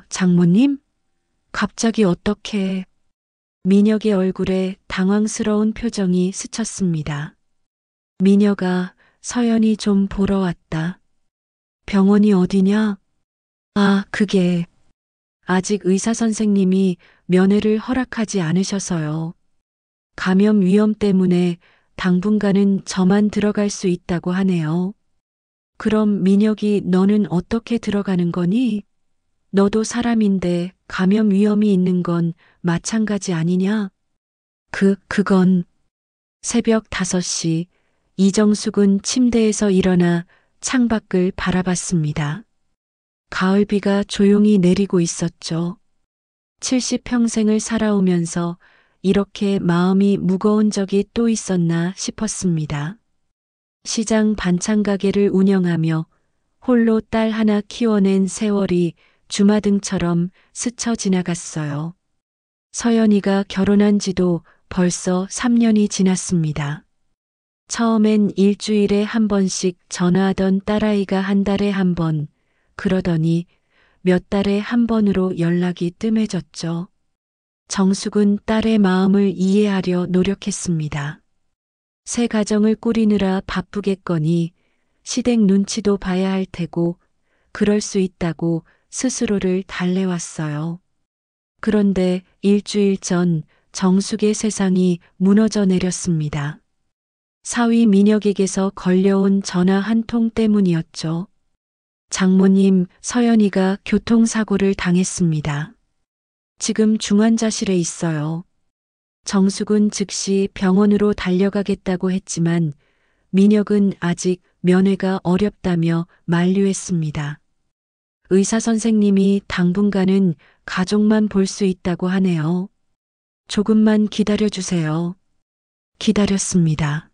장모님? 갑자기 어떻게? 민혁의 얼굴에 당황스러운 표정이 스쳤습니다. 민혁아, 서연이 좀 보러 왔다. 병원이 어디냐? 아, 그게 아직 의사 선생님이 면회를 허락하지 않으셔서요. 감염 위험 때문에 당분간은 저만 들어갈 수 있다고 하네요. 그럼 민혁이 너는 어떻게 들어가는 거니? 너도 사람인데 감염 위험이 있는 건 마찬가지 아니냐? 그건 새벽 5시 이정숙은 침대에서 일어나 창밖을 바라봤습니다. 가을비가 조용히 내리고 있었죠. 70평생을 살아오면서 이렇게 마음이 무거운 적이 또 있었나 싶었습니다. 시장 반찬 가게를 운영하며 홀로 딸 하나 키워낸 세월이 주마등처럼 스쳐 지나갔어요. 서연이가 결혼한 지도 벌써 3년이 지났습니다. 처음엔 일주일에 한 번씩 전화하던 딸아이가 한 달에 한 번, 그러더니 몇 달에 한 번으로 연락이 뜸해졌죠. 정숙은 딸의 마음을 이해하려 노력했습니다. 새 가정을 꾸리느라 바쁘겠거니 시댁 눈치도 봐야 할 테고 그럴 수 있다고 스스로를 달래왔어요. 그런데 일주일 전 정숙의 세상이 무너져 내렸습니다. 사위 민혁에게서 걸려온 전화 한 통 때문이었죠. 장모님, 서연이가 교통사고를 당했습니다. 지금 중환자실에 있어요. 정숙은 즉시 병원으로 달려가겠다고 했지만 민혁은 아직 면회가 어렵다며 만류했습니다. 의사 선생님이 당분간은 가족만 볼 수 있다고 하네요. 조금만 기다려주세요. 기다렸습니다.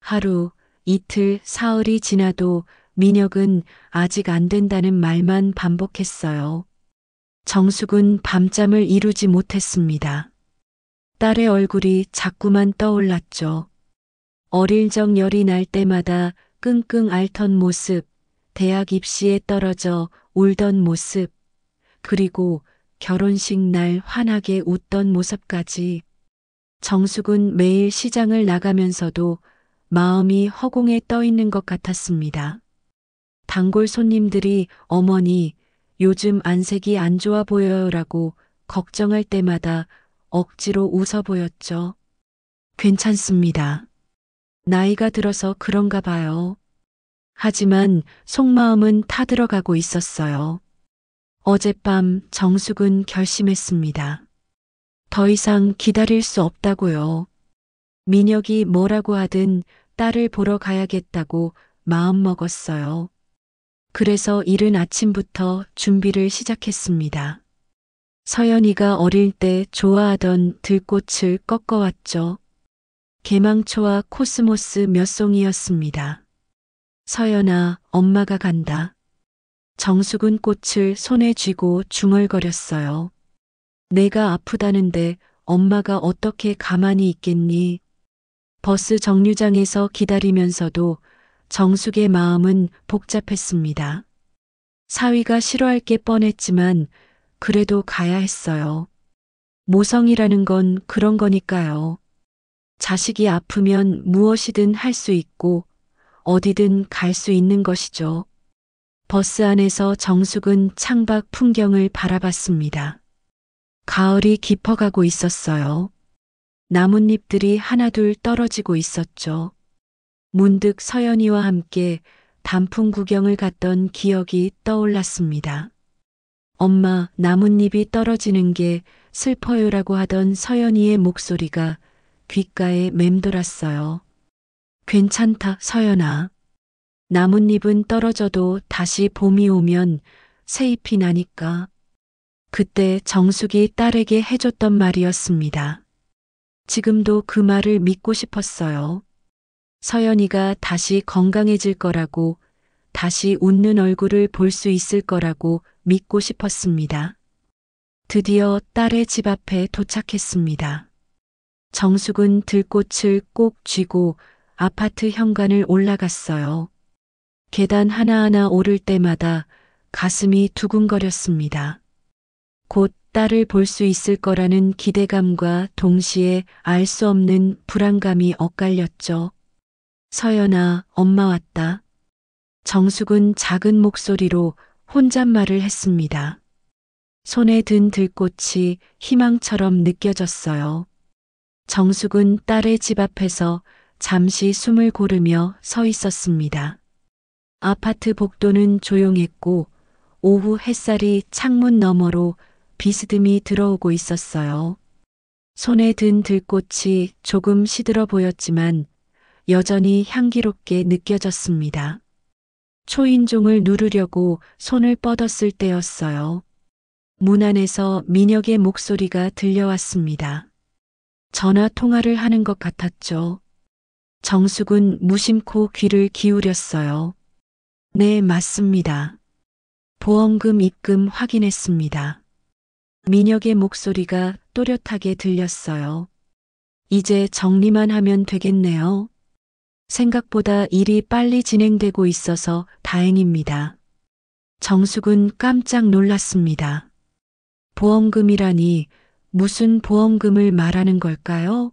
하루, 이틀, 사흘이 지나도 민혁은 아직 안 된다는 말만 반복했어요. 정숙은 밤잠을 이루지 못했습니다. 딸의 얼굴이 자꾸만 떠올랐죠. 어릴 적 열이 날 때마다 끙끙 앓던 모습, 대학 입시에 떨어져 울던 모습, 그리고 결혼식 날 환하게 웃던 모습까지. 정숙은 매일 시장을 나가면서도 마음이 허공에 떠 있는 것 같았습니다. 단골 손님들이 어머니, 요즘 안색이 안 좋아 보여요라고 걱정할 때마다 억지로 웃어 보였죠. 괜찮습니다. 나이가 들어서 그런가 봐요. 하지만 속마음은 타들어가고 있었어요. 어젯밤 정숙은 결심했습니다. 더 이상 기다릴 수 없다고요. 민혁이 뭐라고 하든 딸을 보러 가야겠다고 마음먹었어요. 그래서 이른 아침부터 준비를 시작했습니다. 서연이가 어릴 때 좋아하던 들꽃을 꺾어왔죠. 개망초와 코스모스 몇 송이였습니다. 서연아, 엄마가 간다. 정숙은 꽃을 손에 쥐고 중얼거렸어요. 내가 아프다는데 엄마가 어떻게 가만히 있겠니? 버스 정류장에서 기다리면서도 정숙의 마음은 복잡했습니다. 사위가 싫어할 게 뻔했지만 그래도 가야 했어요. 모성이라는 건 그런 거니까요. 자식이 아프면 무엇이든 할 수 있고 어디든 갈 수 있는 것이죠. 버스 안에서 정숙은 창밖 풍경을 바라봤습니다. 가을이 깊어가고 있었어요. 나뭇잎들이 하나둘 떨어지고 있었죠. 문득 서연이와 함께 단풍 구경을 갔던 기억이 떠올랐습니다. 엄마, 나뭇잎이 떨어지는 게 슬퍼요라고 하던 서연이의 목소리가 귓가에 맴돌았어요. 괜찮다, 서연아. 나뭇잎은 떨어져도 다시 봄이 오면 새 잎이 나니까. 그때 정숙이 딸에게 해줬던 말이었습니다. 지금도 그 말을 믿고 싶었어요. 서연이가 다시 건강해질 거라고, 다시 웃는 얼굴을 볼 수 있을 거라고 믿고 싶었습니다. 드디어 딸의 집 앞에 도착했습니다. 정숙은 들꽃을 꼭 쥐고 아파트 현관을 올라갔어요. 계단 하나하나 오를 때마다 가슴이 두근거렸습니다. 곧 딸을 볼 수 있을 거라는 기대감과 동시에 알 수 없는 불안감이 엇갈렸죠. 서연아, 엄마 왔다. 정숙은 작은 목소리로 혼잣말을 했습니다. 손에 든 들꽃이 희망처럼 느껴졌어요. 정숙은 딸의 집 앞에서 잠시 숨을 고르며 서 있었습니다. 아파트 복도는 조용했고 오후 햇살이 창문 너머로 비스듬히 들어오고 있었어요. 손에 든 들꽃이 조금 시들어 보였지만 여전히 향기롭게 느껴졌습니다. 초인종을 누르려고 손을 뻗었을 때였어요. 문 안에서 민혁의 목소리가 들려왔습니다. 전화 통화를 하는 것 같았죠. 정숙은 무심코 귀를 기울였어요. 네, 맞습니다. 보험금 입금 확인했습니다. 민혁의 목소리가 또렷하게 들렸어요. 이제 정리만 하면 되겠네요. 생각보다 일이 빨리 진행되고 있어서 다행입니다. 정숙은 깜짝 놀랐습니다. 보험금이라니 무슨 보험금을 말하는 걸까요?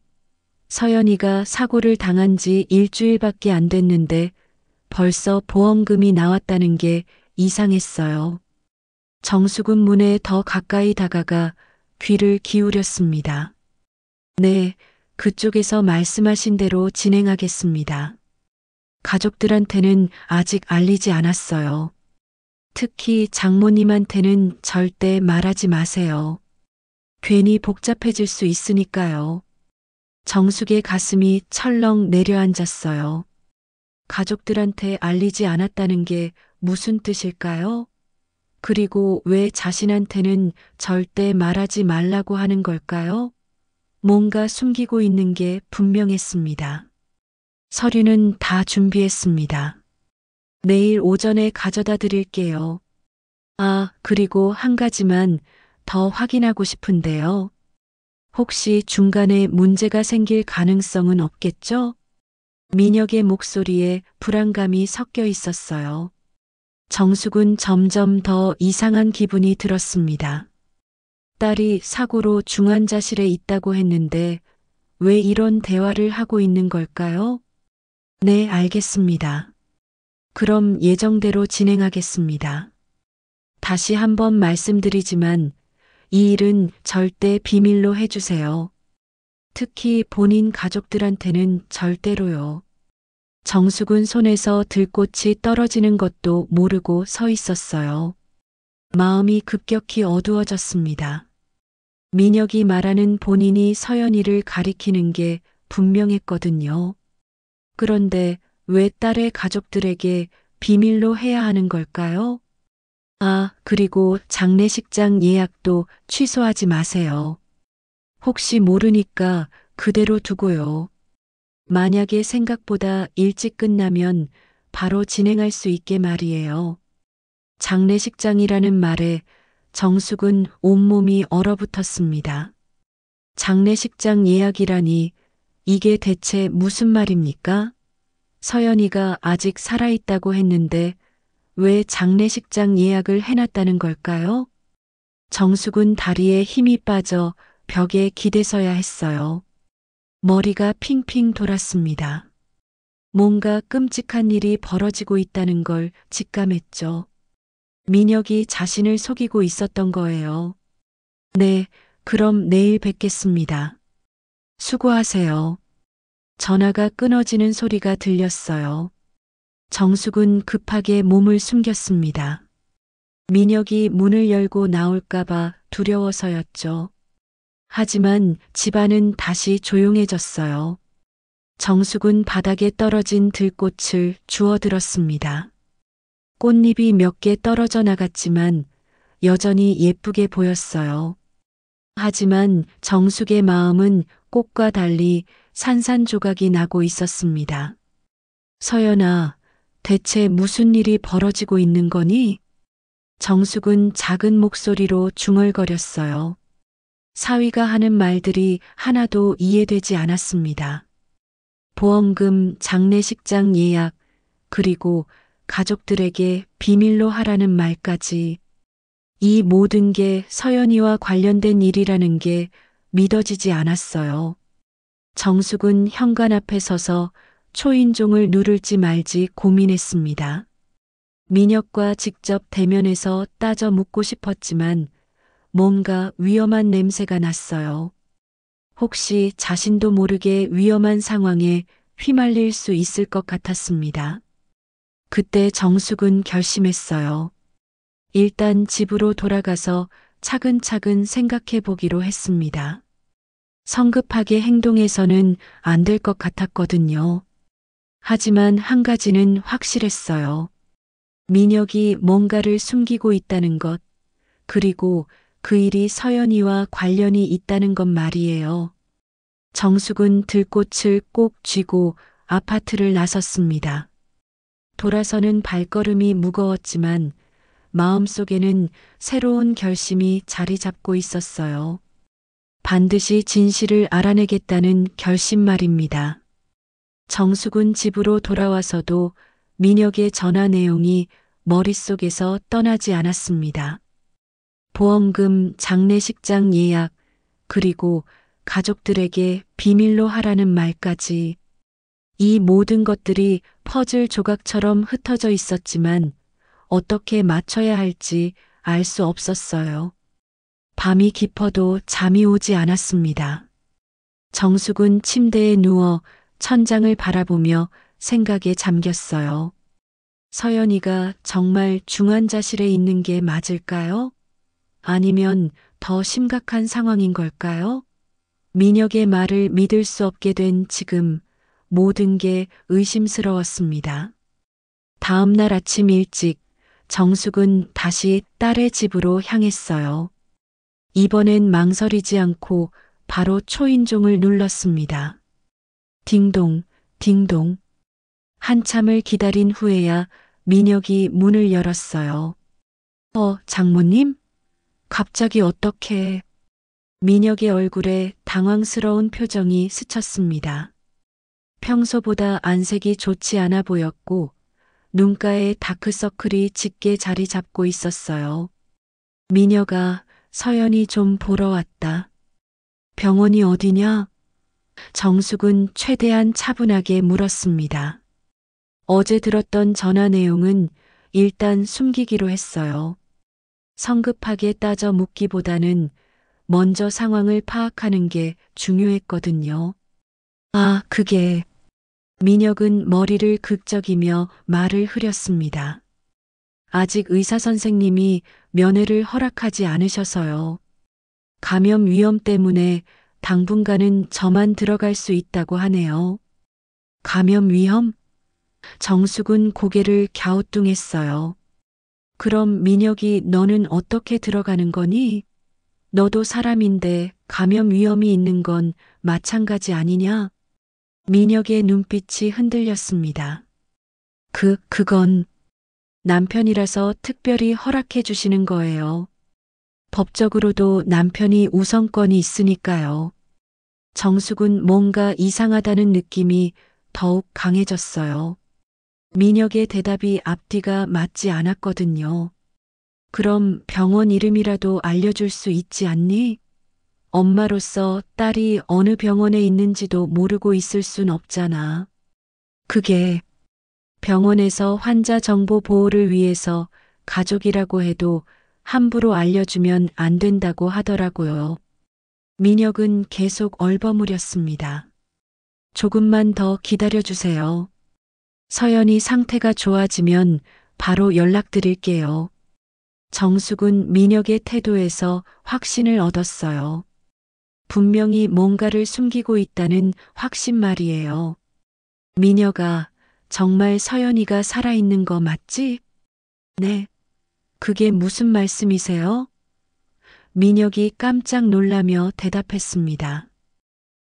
서연이가 사고를 당한 지 일주일밖에 안 됐는데 벌써 보험금이 나왔다는 게 이상했어요. 정숙은 문에 더 가까이 다가가 귀를 기울였습니다. 네, 그쪽에서 말씀하신 대로 진행하겠습니다. 가족들한테는 아직 알리지 않았어요. 특히 장모님한테는 절대 말하지 마세요. 괜히 복잡해질 수 있으니까요. 정숙의 가슴이 철렁 내려앉았어요. 가족들한테 알리지 않았다는 게 무슨 뜻일까요? 그리고 왜 자신한테는 절대 말하지 말라고 하는 걸까요? 뭔가 숨기고 있는 게 분명했습니다. 서류는 다 준비했습니다. 내일 오전에 가져다 드릴게요. 아, 그리고 한 가지만 더 확인하고 싶은데요. 혹시 중간에 문제가 생길 가능성은 없겠죠? 민혁의 목소리에 불안감이 섞여 있었어요. 정숙은 점점 더 이상한 기분이 들었습니다. 딸이 사고로 중환자실에 있다고 했는데 왜 이런 대화를 하고 있는 걸까요? 네, 알겠습니다. 그럼 예정대로 진행하겠습니다. 다시 한번 말씀드리지만 이 일은 절대 비밀로 해주세요. 특히 본인 가족들한테는 절대로요. 정숙은 손에서 들꽃이 떨어지는 것도 모르고 서 있었어요. 마음이 급격히 어두워졌습니다. 민혁이 말하는 본인이 서연이를 가리키는 게 분명했거든요. 그런데 왜 딸의 가족들에게 비밀로 해야 하는 걸까요? 아, 그리고 장례식장 예약도 취소하지 마세요. 혹시 모르니까 그대로 두고요. 만약에 생각보다 일찍 끝나면 바로 진행할 수 있게 말이에요. 장례식장이라는 말에 정숙은 온몸이 얼어붙었습니다. 장례식장 예약이라니 이게 대체 무슨 말입니까? 서연이가 아직 살아있다고 했는데 왜 장례식장 예약을 해놨다는 걸까요? 정숙은 다리에 힘이 빠져 벽에 기대서야 했어요. 머리가 핑핑 돌았습니다. 뭔가 끔찍한 일이 벌어지고 있다는 걸 직감했죠. 민혁이 자신을 속이고 있었던 거예요. 네, 그럼 내일 뵙겠습니다. 수고하세요. 전화가 끊어지는 소리가 들렸어요. 정숙은 급하게 몸을 숨겼습니다. 민혁이 문을 열고 나올까봐 두려워서였죠. 하지만 집안은 다시 조용해졌어요. 정숙은 바닥에 떨어진 들꽃을 주워들었습니다. 꽃잎이 몇 개 떨어져 나갔지만 여전히 예쁘게 보였어요. 하지만 정숙의 마음은 꽃과 달리 산산조각이 나고 있었습니다. 서연아, 대체 무슨 일이 벌어지고 있는 거니? 정숙은 작은 목소리로 중얼거렸어요. 사위가 하는 말들이 하나도 이해되지 않았습니다. 보험금, 장례식장 예약, 그리고 가족들에게 비밀로 하라는 말까지. 이 모든 게 서연이와 관련된 일이라는 게 믿어지지 않았어요. 정숙은 현관 앞에 서서 초인종을 누를지 말지 고민했습니다. 민혁과 직접 대면해서 따져 묻고 싶었지만 뭔가 위험한 냄새가 났어요. 혹시 자신도 모르게 위험한 상황에 휘말릴 수 있을 것 같았습니다. 그때 정숙은 결심했어요. 일단 집으로 돌아가서 차근차근 생각해 보기로 했습니다. 성급하게 행동해서는 안 될 것 같았거든요. 하지만 한 가지는 확실했어요. 민혁이 뭔가를 숨기고 있다는 것, 그리고 그 일이 서연이와 관련이 있다는 것 말이에요. 정숙은 들꽃을 꼭 쥐고 아파트를 나섰습니다. 돌아서는 발걸음이 무거웠지만 마음속에는 새로운 결심이 자리 잡고 있었어요. 반드시 진실을 알아내겠다는 결심 말입니다. 정숙은 집으로 돌아와서도 민혁의 전화 내용이 머릿속에서 떠나지 않았습니다. 보험금, 장례식장 예약, 그리고 가족들에게 비밀로 하라는 말까지. 이 모든 것들이 퍼즐 조각처럼 흩어져 있었지만 어떻게 맞춰야 할지 알 수 없었어요. 밤이 깊어도 잠이 오지 않았습니다. 정숙은 침대에 누워 천장을 바라보며 생각에 잠겼어요. 서연이가 정말 중환자실에 있는 게 맞을까요? 아니면 더 심각한 상황인 걸까요? 민혁의 말을 믿을 수 없게 된 지금 모든 게 의심스러웠습니다. 다음 날 아침 일찍 정숙은 다시 딸의 집으로 향했어요. 이번엔 망설이지 않고 바로 초인종을 눌렀습니다. 딩동, 딩동. 한참을 기다린 후에야 민혁이 문을 열었어요. 장모님? 갑자기 어떻게... 민혁의 얼굴에 당황스러운 표정이 스쳤습니다. 평소보다 안색이 좋지 않아 보였고 눈가에 다크서클이 짙게 자리 잡고 있었어요. 민혁아, 서연이 좀 보러 왔다. 병원이 어디냐? 정숙은 최대한 차분하게 물었습니다. 어제 들었던 전화 내용은 일단 숨기기로 했어요. 성급하게 따져 묻기보다는 먼저 상황을 파악하는 게 중요했거든요. 그게... 민혁은 머리를 극적이며 말을 흐렸습니다. 아직 의사 선생님이 면회를 허락하지 않으셔서요. 감염 위험 때문에 당분간은 저만 들어갈 수 있다고 하네요. 감염 위험? 정숙은 고개를 갸우뚱했어요. 그럼 민혁이 너는 어떻게 들어가는 거니? 너도 사람인데 감염 위험이 있는 건 마찬가지 아니냐? 민혁의 눈빛이 흔들렸습니다. 그건 남편이라서 특별히 허락해 주시는 거예요. 법적으로도 남편이 우선권이 있으니까요. 정숙은 뭔가 이상하다는 느낌이 더욱 강해졌어요. 민혁의 대답이 앞뒤가 맞지 않았거든요. 그럼 병원 이름이라도 알려줄 수 있지 않니? 엄마로서 딸이 어느 병원에 있는지도 모르고 있을 순 없잖아. 그게 병원에서 환자 정보 보호를 위해서 가족이라고 해도 함부로 알려주면 안 된다고 하더라고요. 민혁은 계속 얼버무렸습니다. 조금만 더 기다려주세요. 서연이 상태가 좋아지면 바로 연락드릴게요. 정숙은 민혁의 태도에서 확신을 얻었어요. 분명히 뭔가를 숨기고 있다는 확신 말이에요. 민혁아, 정말 서연이가 살아있는 거 맞지? 네. 그게 무슨 말씀이세요? 민혁이 깜짝 놀라며 대답했습니다.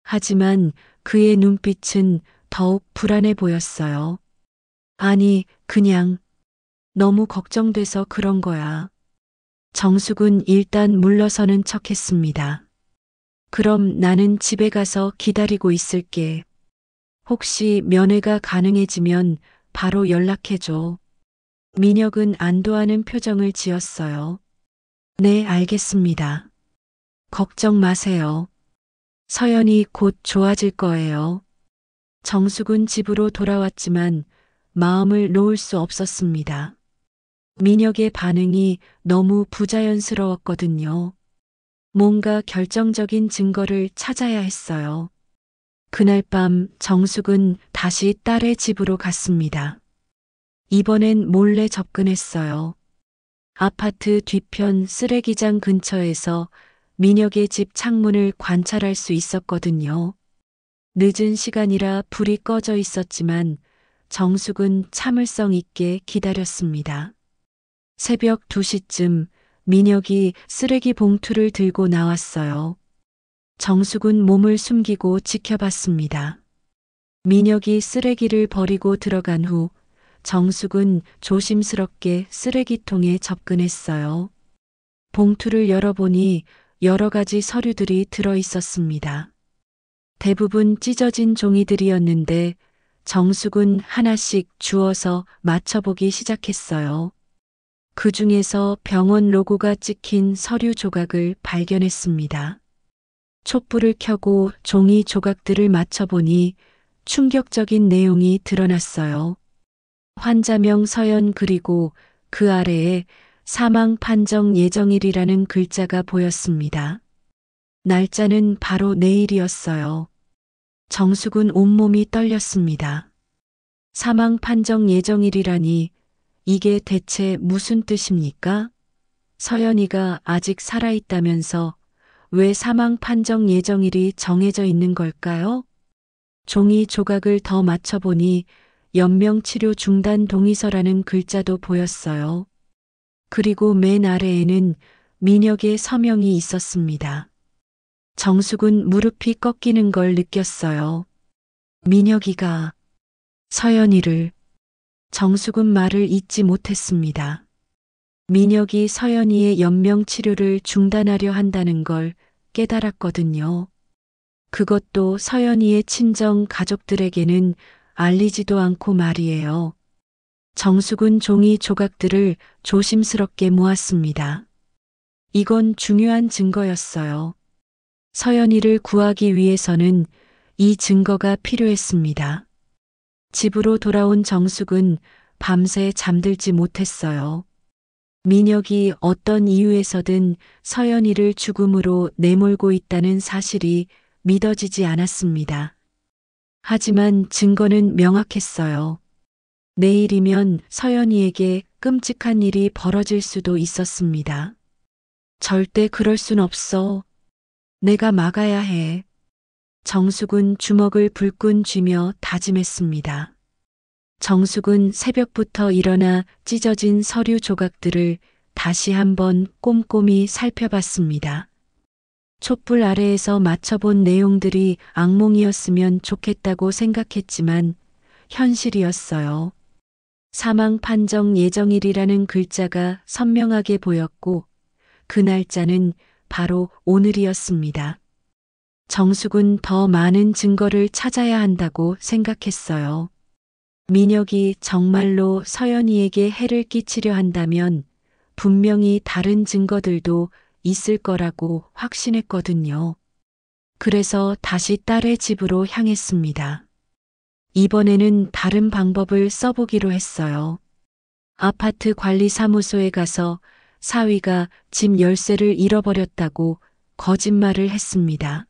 하지만 그의 눈빛은 더욱 불안해 보였어요. 아니, 그냥 너무 걱정돼서 그런 거야. 정숙은 일단 물러서는 척했습니다. 그럼 나는 집에 가서 기다리고 있을게. 혹시 면회가 가능해지면 바로 연락해줘. 민혁은 안도하는 표정을 지었어요. 네, 알겠습니다. 걱정 마세요. 서연이 곧 좋아질 거예요. 정숙은 집으로 돌아왔지만 마음을 놓을 수 없었습니다. 민혁의 반응이 너무 부자연스러웠거든요. 뭔가 결정적인 증거를 찾아야 했어요. 그날 밤 정숙은 다시 딸의 집으로 갔습니다. 이번엔 몰래 접근했어요. 아파트 뒤편 쓰레기장 근처에서 민혁의 집 창문을 관찰할 수 있었거든요. 늦은 시간이라 불이 꺼져 있었지만 정숙은 참을성 있게 기다렸습니다. 새벽 2시쯤 민혁이 쓰레기 봉투를 들고 나왔어요. 정숙은 몸을 숨기고 지켜봤습니다. 민혁이 쓰레기를 버리고 들어간 후 정숙은 조심스럽게 쓰레기통에 접근했어요. 봉투를 열어보니 여러 가지 서류들이 들어 있었습니다. 대부분 찢어진 종이들이었는데 정숙은 하나씩 주워서 맞춰보기 시작했어요. 그 중에서 병원 로고가 찍힌 서류 조각을 발견했습니다. 촛불을 켜고 종이 조각들을 맞춰보니 충격적인 내용이 드러났어요. 환자명 서연 그리고 그 아래에 사망 판정 예정일이라는 글자가 보였습니다. 날짜는 바로 내일이었어요. 정숙은 온몸이 떨렸습니다. 사망 판정 예정일이라니 이게 대체 무슨 뜻입니까? 서연이가 아직 살아있다면서 왜 사망 판정 예정일이 정해져 있는 걸까요? 종이 조각을 더 맞춰보니 연명치료 중단 동의서라는 글자도 보였어요. 그리고 맨 아래에는 민혁의 서명이 있었습니다. 정숙은 무릎이 꺾이는 걸 느꼈어요. 민혁이가 서연이를. 정숙은 말을 잇지 못했습니다. 민혁이 서연이의 연명 치료를 중단하려 한다는 걸 깨달았거든요. 그것도 서연이의 친정 가족들에게는 알리지도 않고 말이에요. 정숙은 종이 조각들을 조심스럽게 모았습니다. 이건 중요한 증거였어요. 서연이를 구하기 위해서는 이 증거가 필요했습니다. 집으로 돌아온 정숙은 밤새 잠들지 못했어요. 민혁이 어떤 이유에서든 서연이를 죽음으로 내몰고 있다는 사실이 믿어지지 않았습니다. 하지만 증거는 명확했어요. 내일이면 서연이에게 끔찍한 일이 벌어질 수도 있었습니다. 절대 그럴 순 없어. 내가 막아야 해. 정숙은 주먹을 불끈 쥐며 다짐했습니다. 정숙은 새벽부터 일어나 찢어진 서류 조각들을 다시 한번 꼼꼼히 살펴봤습니다. 촛불 아래에서 맞춰본 내용들이 악몽이었으면 좋겠다고 생각했지만 현실이었어요. 사망 판정 예정일이라는 글자가 선명하게 보였고 그 날짜는 바로 오늘이었습니다. 정숙은 더 많은 증거를 찾아야 한다고 생각했어요. 민혁이 정말로 서연이에게 해를 끼치려 한다면 분명히 다른 증거들도 있을 거라고 확신했거든요. 그래서 다시 딸의 집으로 향했습니다. 이번에는 다른 방법을 써보기로 했어요. 아파트 관리사무소에 가서 사위가 집 열쇠를 잃어버렸다고 거짓말을 했습니다.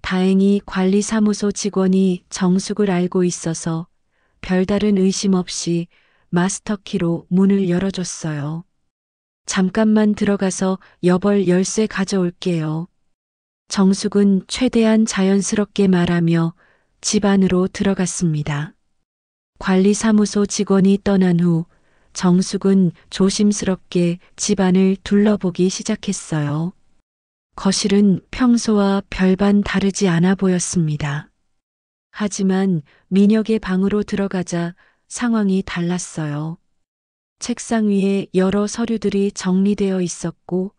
다행히 관리사무소 직원이 정숙을 알고 있어서 별다른 의심 없이 마스터키로 문을 열어줬어요. 잠깐만 들어가서 여벌 열쇠 가져올게요. 정숙은 최대한 자연스럽게 말하며 집 안으로 들어갔습니다. 관리사무소 직원이 떠난 후 정숙은 조심스럽게 집 안을 둘러보기 시작했어요. 거실은 평소와 별반 다르지 않아 보였습니다. 하지만 민혁의 방으로 들어가자 상황이 달랐어요. 책상 위에 여러 서류들이 정리되어 있었고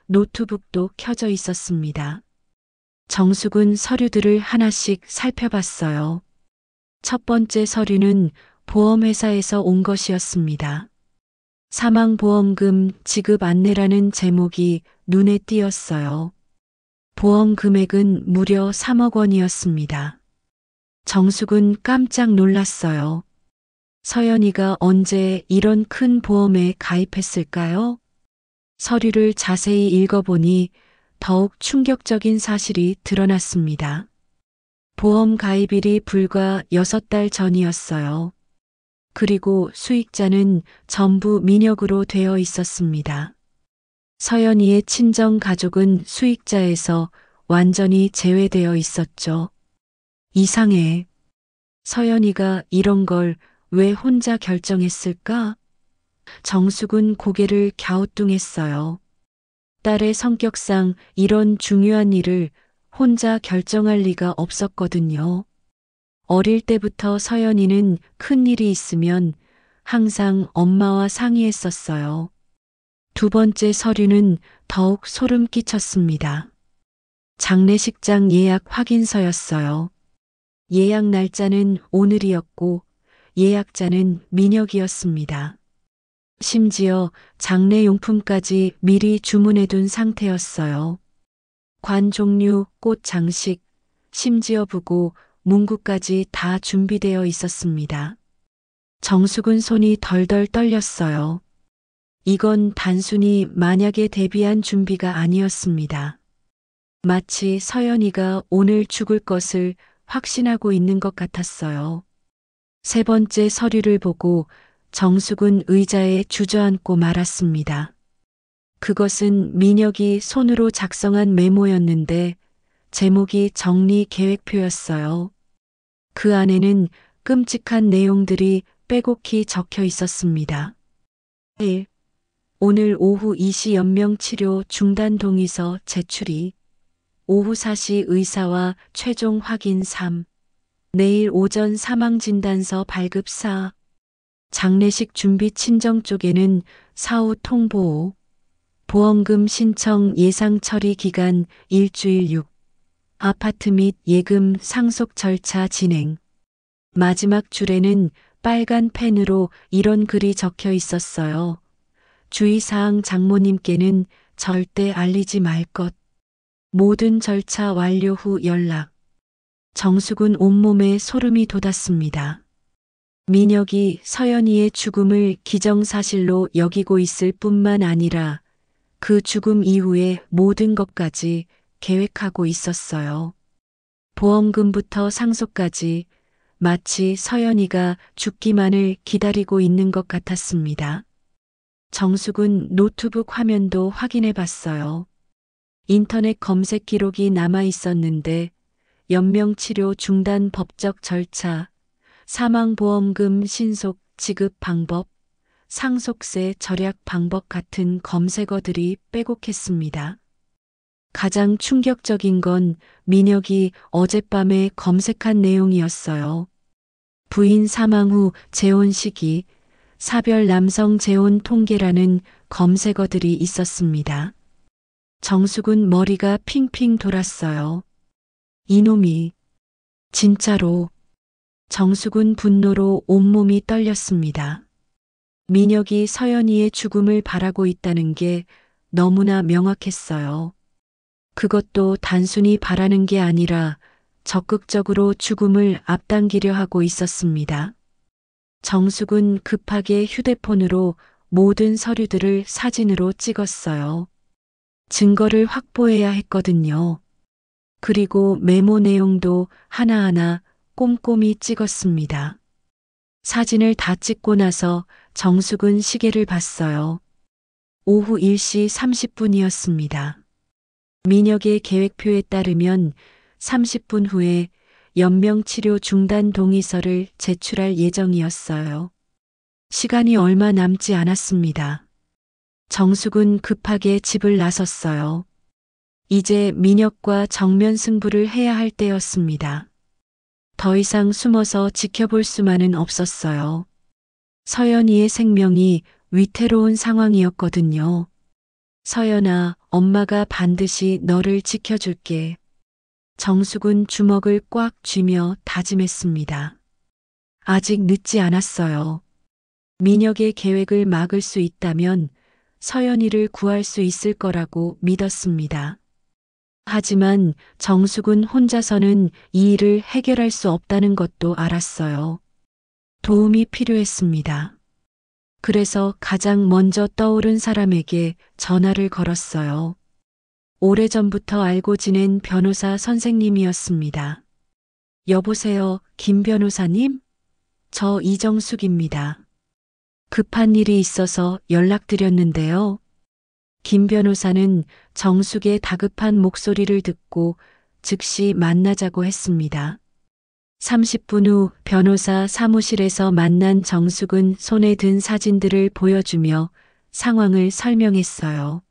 노트북도 켜져 있었습니다. 정숙은 서류들을 하나씩 살펴봤어요. 첫 번째 서류는 보험회사에서 온 것이었습니다. 사망보험금 지급 안내라는 제목이 눈에 띄었어요. 보험 금액은 무려 3억 원이었습니다. 정숙은 깜짝 놀랐어요. 서연이가 언제 이런 큰 보험에 가입했을까요? 서류를 자세히 읽어보니 더욱 충격적인 사실이 드러났습니다. 보험 가입일이 불과 6달 전이었어요. 그리고 수익자는 전부 민혁으로 되어 있었습니다. 서연이의 친정 가족은 수익자에서 완전히 제외되어 있었죠. 이상해. 서연이가 이런 걸 왜 혼자 결정했을까? 정숙은 고개를 갸우뚱했어요. 딸의 성격상 이런 중요한 일을 혼자 결정할 리가 없었거든요. 어릴 때부터 서연이는 큰 일이 있으면 항상 엄마와 상의했었어요. 두 번째 서류는 더욱 소름 끼쳤습니다. 장례식장 예약 확인서였어요. 예약 날짜는 오늘이었고 예약자는 민혁이었습니다. 심지어 장례용품까지 미리 주문해둔 상태였어요. 관 종류, 꽃 장식, 심지어 부고, 문구까지 다 준비되어 있었습니다. 정숙은 손이 덜덜 떨렸어요. 이건 단순히 만약에 대비한 준비가 아니었습니다. 마치 서연이가 오늘 죽을 것을 확신하고 있는 것 같았어요. 세 번째 서류를 보고 정숙은 의자에 주저앉고 말았습니다. 그것은 민혁이 손으로 작성한 메모였는데 제목이 정리 계획표였어요. 그 안에는 끔찍한 내용들이 빼곡히 적혀 있었습니다. 1. 오늘 오후 2시 연명치료 중단 동의서 제출이. 오후 4시 의사와 최종 확인 3. 내일 오전 사망진단서 발급 4. 장례식 준비 친정 쪽에는 사후 통보 5. 보험금 신청 예상 처리 기간 일주일 6. 아파트 및 예금 상속 절차 진행. 마지막 줄에는 빨간 펜으로 이런 글이 적혀 있었어요. 주의사항 장모님께는 절대 알리지 말 것. 모든 절차 완료 후 연락. 정숙은 온몸에 소름이 돋았습니다. 민혁이 서연이의 죽음을 기정사실로 여기고 있을 뿐만 아니라 그 죽음 이후의 모든 것까지 계획하고 있었어요. 보험금부터 상속까지 마치 서연이가 죽기만을 기다리고 있는 것 같았습니다. 정숙은 노트북 화면도 확인해 봤어요. 인터넷 검색 기록이 남아 있었는데 연명치료 중단 법적 절차, 사망보험금 신속 지급 방법, 상속세 절약 방법 같은 검색어들이 빼곡했습니다. 가장 충격적인 건 민혁이 어젯밤에 검색한 내용이었어요. 부인 사망 후 재혼 시기, 사별 남성 재혼 통계라는 검색어들이 있었습니다. 정숙은 머리가 핑핑 돌았어요. 이놈이 진짜로. 정숙은 분노로 온몸이 떨렸습니다. 민혁이 서연이의 죽음을 바라고 있다는 게 너무나 명확했어요. 그것도 단순히 바라는 게 아니라 적극적으로 죽음을 앞당기려 하고 있었습니다. 정숙은 급하게 휴대폰으로 모든 서류들을 사진으로 찍었어요. 증거를 확보해야 했거든요. 그리고 메모 내용도 하나하나 꼼꼼히 찍었습니다. 사진을 다 찍고 나서 정숙은 시계를 봤어요. 오후 1시 30분이었습니다. 민혁의 계획표에 따르면 30분 후에 연명치료 중단 동의서를 제출할 예정이었어요. 시간이 얼마 남지 않았습니다. 정숙은 급하게 집을 나섰어요. 이제 민혁과 정면 승부를 해야 할 때였습니다. 더 이상 숨어서 지켜볼 수만은 없었어요. 서연이의 생명이 위태로운 상황이었거든요. 서연아, 엄마가 반드시 너를 지켜줄게. 정숙은 주먹을 꽉 쥐며 다짐했습니다. 아직 늦지 않았어요. 민혁의 계획을 막을 수 있다면 서연이를 구할 수 있을 거라고 믿었습니다. 하지만 정숙은 혼자서는 이 일을 해결할 수 없다는 것도 알았어요. 도움이 필요했습니다. 그래서 가장 먼저 떠오른 사람에게 전화를 걸었어요. 오래전부터 알고 지낸 변호사 선생님이었습니다. 여보세요, 김 변호사님? 저 이정숙입니다. 급한 일이 있어서 연락드렸는데요. 김 변호사는 정숙의 다급한 목소리를 듣고 즉시 만나자고 했습니다. 30분 후 변호사 사무실에서 만난 정숙은 손에 든 사진들을 보여주며 상황을 설명했어요.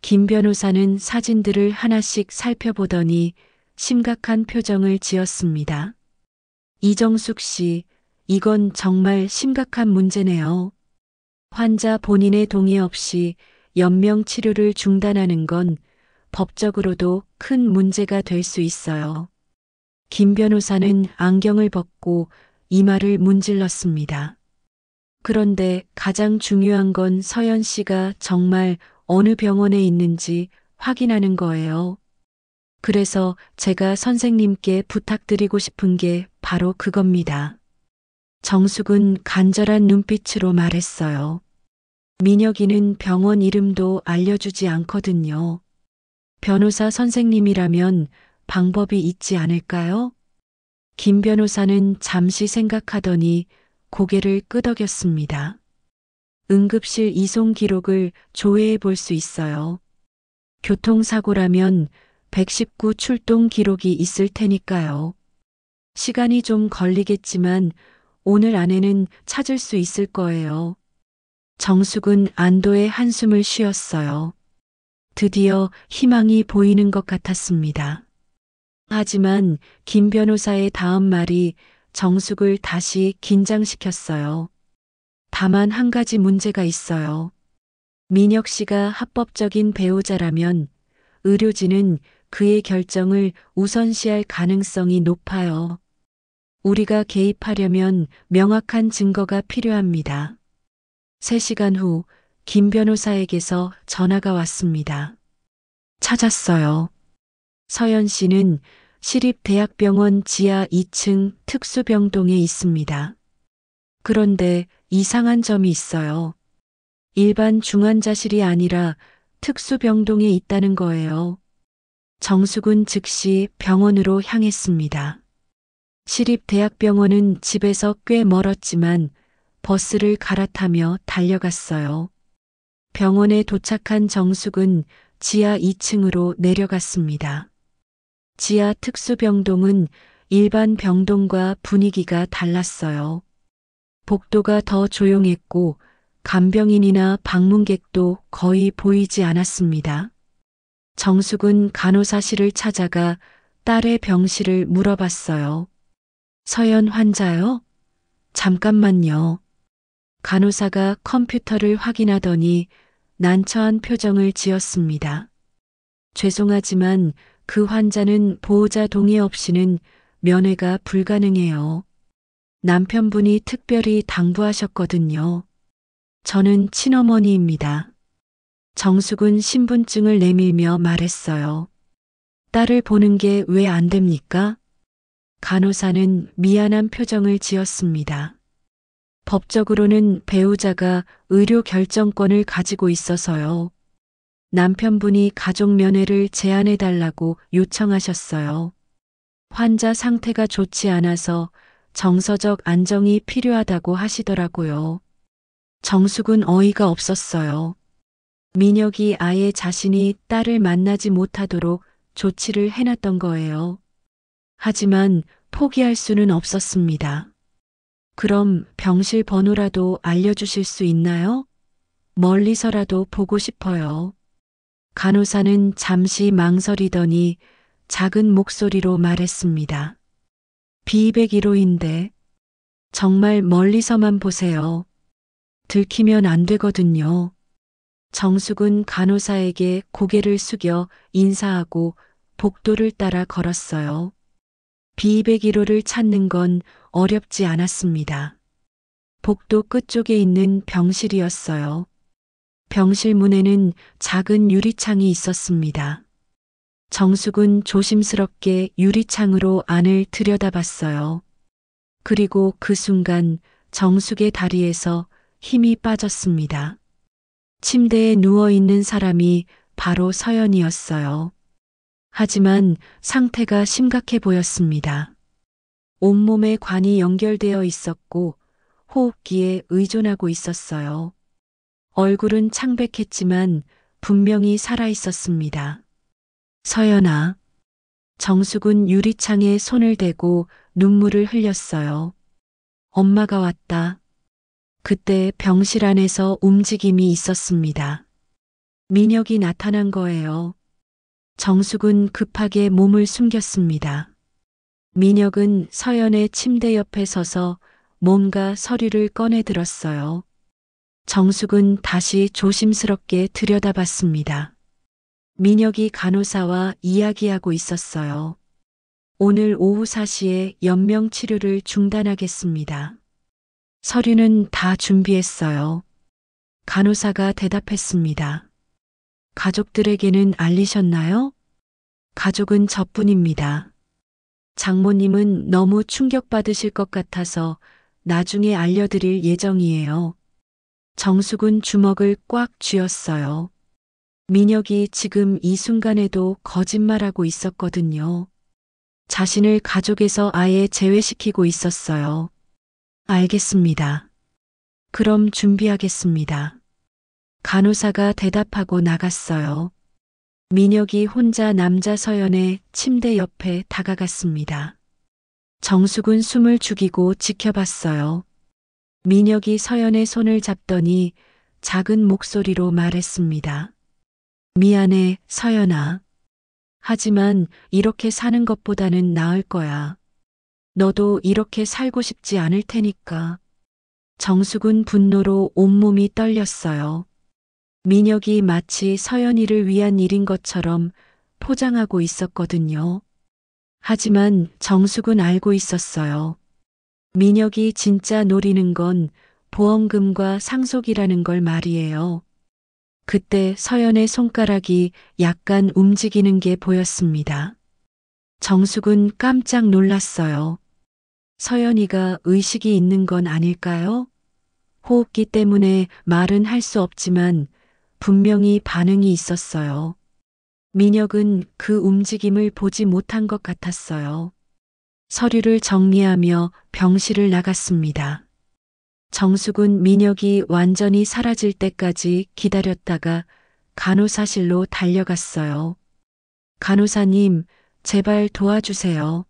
김 변호사는 사진들을 하나씩 살펴보더니 심각한 표정을 지었습니다. 이정숙 씨, 이건 정말 심각한 문제네요. 환자 본인의 동의 없이 연명 치료를 중단하는 건 법적으로도 큰 문제가 될 수 있어요. 김 변호사는 안경을 벗고 이마를 문질렀습니다. 그런데 가장 중요한 건 서연 씨가 정말 어느 병원에 있는지 확인하는 거예요. 그래서 제가 선생님께 부탁드리고 싶은 게 바로 그겁니다. 정숙은 간절한 눈빛으로 말했어요. 민혁이는 병원 이름도 알려주지 않거든요. 변호사 선생님이라면 방법이 있지 않을까요? 김 변호사는 잠시 생각하더니 고개를 끄덕였습니다. 응급실 이송 기록을 조회해 볼 수 있어요. 교통사고라면 119 출동 기록이 있을 테니까요. 시간이 좀 걸리겠지만 오늘 안에는 찾을 수 있을 거예요. 정숙은 안도의 한숨을 쉬었어요. 드디어 희망이 보이는 것 같았습니다. 하지만 김 변호사의 다음 말이 정숙을 다시 긴장시켰어요. 다만 한 가지 문제가 있어요. 민혁 씨가 합법적인 배우자라면 의료진은 그의 결정을 우선시할 가능성이 높아요. 우리가 개입하려면 명확한 증거가 필요합니다. 3시간 후 김 변호사에게서 전화가 왔습니다. 찾았어요. 서연 씨는 시립대학병원 지하 2층 특수병동에 있습니다. 그런데 이상한 점이 있어요. 일반 중환자실이 아니라 특수병동에 있다는 거예요. 정숙은 즉시 병원으로 향했습니다. 시립대학병원은 집에서 꽤 멀었지만 버스를 갈아타며 달려갔어요. 병원에 도착한 정숙은 지하 2층으로 내려갔습니다. 지하 특수병동은 일반 병동과 분위기가 달랐어요. 복도가 더 조용했고 간병인이나 방문객도 거의 보이지 않았습니다. 정숙은 간호사실을 찾아가 딸의 병실을 물어봤어요. 서연 환자요? 잠깐만요. 간호사가 컴퓨터를 확인하더니 난처한 표정을 지었습니다. 죄송하지만 그 환자는 보호자 동의 없이는 면회가 불가능해요. 남편분이 특별히 당부하셨거든요. 저는 친어머니입니다. 정숙은 신분증을 내밀며 말했어요. 딸을 보는 게 왜 안 됩니까? 간호사는 미안한 표정을 지었습니다. 법적으로는 배우자가 의료 결정권을 가지고 있어서요. 남편분이 가족 면회를 제안해달라고 요청하셨어요. 환자 상태가 좋지 않아서 정서적 안정이 필요하다고 하시더라고요. 정숙은 어이가 없었어요. 민혁이 아예 자신이 딸을 만나지 못하도록 조치를 해놨던 거예요. 하지만 포기할 수는 없었습니다. 그럼 병실 번호라도 알려주실 수 있나요? 멀리서라도 보고 싶어요. 간호사는 잠시 망설이더니 작은 목소리로 말했습니다. B201호인데 정말 멀리서만 보세요. 들키면 안 되거든요. 정숙은 간호사에게 고개를 숙여 인사하고 복도를 따라 걸었어요. B201호를 찾는 건 어렵지 않았습니다. 복도 끝쪽에 있는 병실이었어요. 병실 문에는 작은 유리창이 있었습니다. 정숙은 조심스럽게 유리창으로 안을 들여다봤어요. 그리고 그 순간 정숙의 다리에서 힘이 빠졌습니다. 침대에 누워있는 사람이 바로 서연이었어요. 하지만 상태가 심각해 보였습니다. 온몸에 관이 연결되어 있었고 호흡기에 의존하고 있었어요. 얼굴은 창백했지만 분명히 살아 있었습니다. 서연아. 정숙은 유리창에 손을 대고 눈물을 흘렸어요. 엄마가 왔다. 그때 병실 안에서 움직임이 있었습니다. 민혁이 나타난 거예요. 정숙은 급하게 몸을 숨겼습니다. 민혁은 서연의 침대 옆에 서서 뭔가 서류를 꺼내 들었어요. 정숙은 다시 조심스럽게 들여다봤습니다. 민혁이 간호사와 이야기하고 있었어요. 오늘 오후 4시에 연명 치료를 중단하겠습니다. 서류는 다 준비했어요. 간호사가 대답했습니다. 가족들에게는 알리셨나요? 가족은 저뿐입니다. 장모님은 너무 충격받으실 것 같아서 나중에 알려드릴 예정이에요. 정숙은 주먹을 꽉 쥐었어요. 민혁이 지금 이 순간에도 거짓말하고 있었거든요. 자신을 가족에서 아예 제외시키고 있었어요. 알겠습니다. 그럼 준비하겠습니다. 간호사가 대답하고 나갔어요. 민혁이 혼자 남자 서연의 침대 옆에 다가갔습니다. 정숙은 숨을 죽이고 지켜봤어요. 민혁이 서연의 손을 잡더니 작은 목소리로 말했습니다. 미안해, 서연아. 하지만 이렇게 사는 것보다는 나을 거야. 너도 이렇게 살고 싶지 않을 테니까. 정숙은 분노로 온몸이 떨렸어요. 민혁이 마치 서연이를 위한 일인 것처럼 포장하고 있었거든요. 하지만 정숙은 알고 있었어요. 민혁이 진짜 노리는 건 보험금과 상속이라는 걸 말이에요. 그때 서연의 손가락이 약간 움직이는 게 보였습니다. 정숙은 깜짝 놀랐어요. 서연이가 의식이 있는 건 아닐까요? 호흡기 때문에 말은 할 수 없지만 분명히 반응이 있었어요. 민혁은 그 움직임을 보지 못한 것 같았어요. 서류를 정리하며 병실을 나갔습니다. 정숙은 민혁이 완전히 사라질 때까지 기다렸다가 간호사실로 달려갔어요. 간호사님, 제발 도와주세요.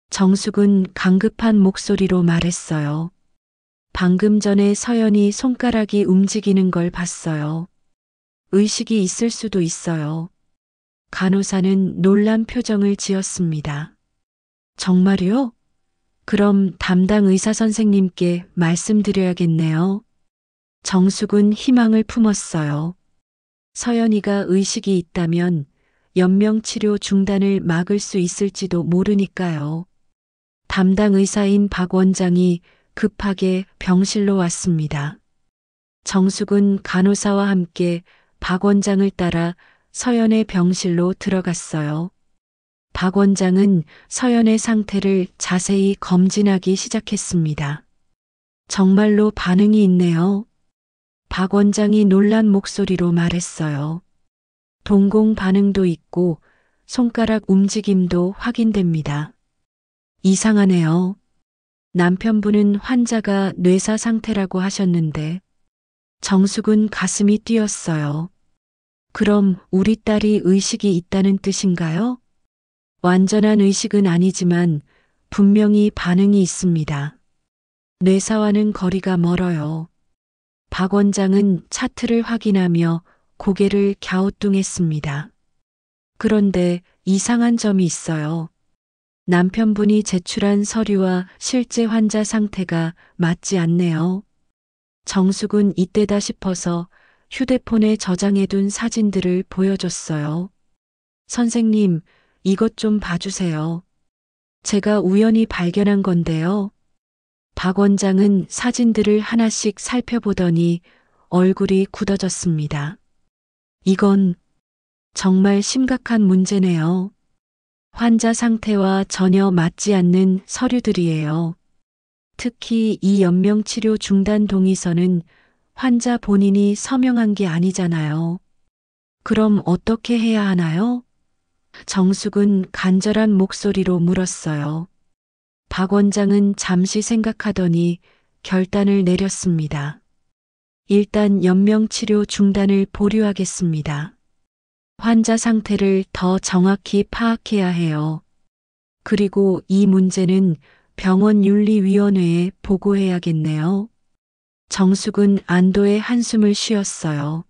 정숙은 강급한 목소리로 말했어요. 방금 전에 서연이 손가락이 움직이는 걸 봤어요. 의식이 있을 수도 있어요. 간호사는 놀란 표정을 지었습니다. 정말요? 그럼 담당 의사 선생님께 말씀드려야겠네요. 정숙은 희망을 품었어요. 서연이가 의식이 있다면 연명치료 중단을 막을 수 있을지도 모르니까요. 담당 의사인 박 원장이 급하게 병실로 왔습니다. 정숙은 간호사와 함께 박 원장을 따라 서연의 병실로 들어갔어요. 박 원장은 서연의 상태를 자세히 검진하기 시작했습니다. 정말로 반응이 있네요. 박 원장이 놀란 목소리로 말했어요. 동공 반응도 있고 손가락 움직임도 확인됩니다. 이상하네요. 남편분은 환자가 뇌사 상태라고 하셨는데 정숙은 가슴이 뛰었어요. 그럼 우리 딸이 의식이 있다는 뜻인가요? 완전한 의식은 아니지만 분명히 반응이 있습니다. 뇌사와는 거리가 멀어요. 박 원장은 차트를 확인하며 고개를 갸우뚱했습니다. 그런데 이상한 점이 있어요. 남편분이 제출한 서류와 실제 환자 상태가 맞지 않네요. 정숙은 이때다 싶어서 휴대폰에 저장해둔 사진들을 보여줬어요. 선생님, 이것 좀 봐주세요. 제가 우연히 발견한 건데요. 박 원장은 사진들을 하나씩 살펴보더니 얼굴이 굳어졌습니다. 이건 정말 심각한 문제네요. 환자 상태와 전혀 맞지 않는 서류들이에요. 특히 이 연명치료 중단 동의서는 환자 본인이 서명한 게 아니잖아요. 그럼 어떻게 해야 하나요? 정숙은 간절한 목소리로 물었어요. 박 원장은 잠시 생각하더니 결단을 내렸습니다. 일단 연명치료 중단을 보류하겠습니다. 환자 상태를 더 정확히 파악해야 해요. 그리고 이 문제는 병원윤리위원회에 보고해야겠네요. 정숙은 안도의 한숨을 쉬었어요.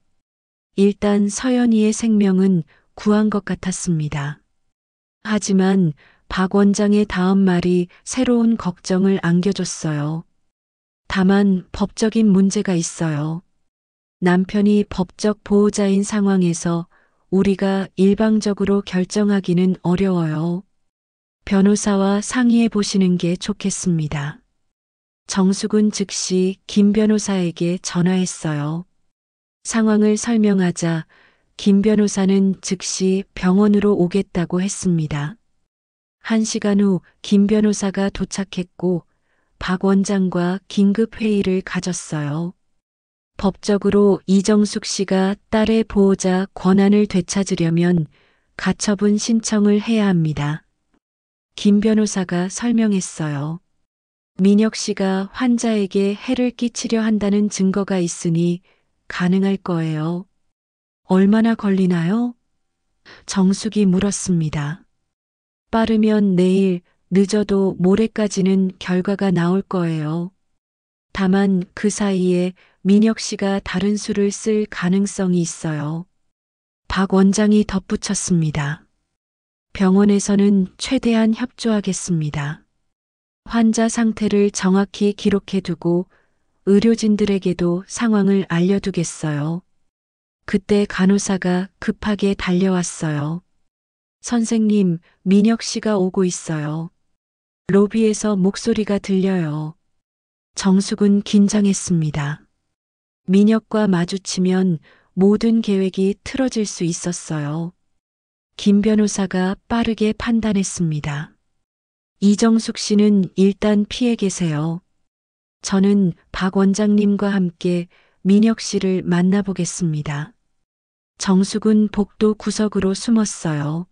일단 서연이의 생명은 구한 것 같았습니다. 하지만 박 원장의 다음 말이 새로운 걱정을 안겨줬어요. 다만 법적인 문제가 있어요. 남편이 법적 보호자인 상황에서 우리가 일방적으로 결정하기는 어려워요. 변호사와 상의해 보시는 게 좋겠습니다. 정숙은 즉시 김 변호사에게 전화했어요. 상황을 설명하자 김 변호사는 즉시 병원으로 오겠다고 했습니다. 1시간 후 김 변호사가 도착했고 박 원장과 긴급 회의를 가졌어요. 법적으로 이정숙 씨가 딸의 보호자 권한을 되찾으려면 가처분 신청을 해야 합니다. 김 변호사가 설명했어요. 민혁 씨가 환자에게 해를 끼치려 한다는 증거가 있으니 가능할 거예요. 얼마나 걸리나요? 정숙이 물었습니다. 빠르면 내일, 늦어도 모레까지는 결과가 나올 거예요. 다만 그 사이에 민혁 씨가 다른 수를 쓸 가능성이 있어요. 박 원장이 덧붙였습니다. 병원에서는 최대한 협조하겠습니다. 환자 상태를 정확히 기록해두고 의료진들에게도 상황을 알려두겠어요. 그때 간호사가 급하게 달려왔어요. 선생님, 민혁 씨가 오고 있어요. 로비에서 목소리가 들려요. 정숙은 긴장했습니다. 민혁과 마주치면 모든 계획이 틀어질 수 있었어요. 김 변호사가 빠르게 판단했습니다. 이정숙 씨는 일단 피해 계세요. 저는 박 원장님과 함께 민혁 씨를 만나보겠습니다. 정숙은 복도 구석으로 숨었어요.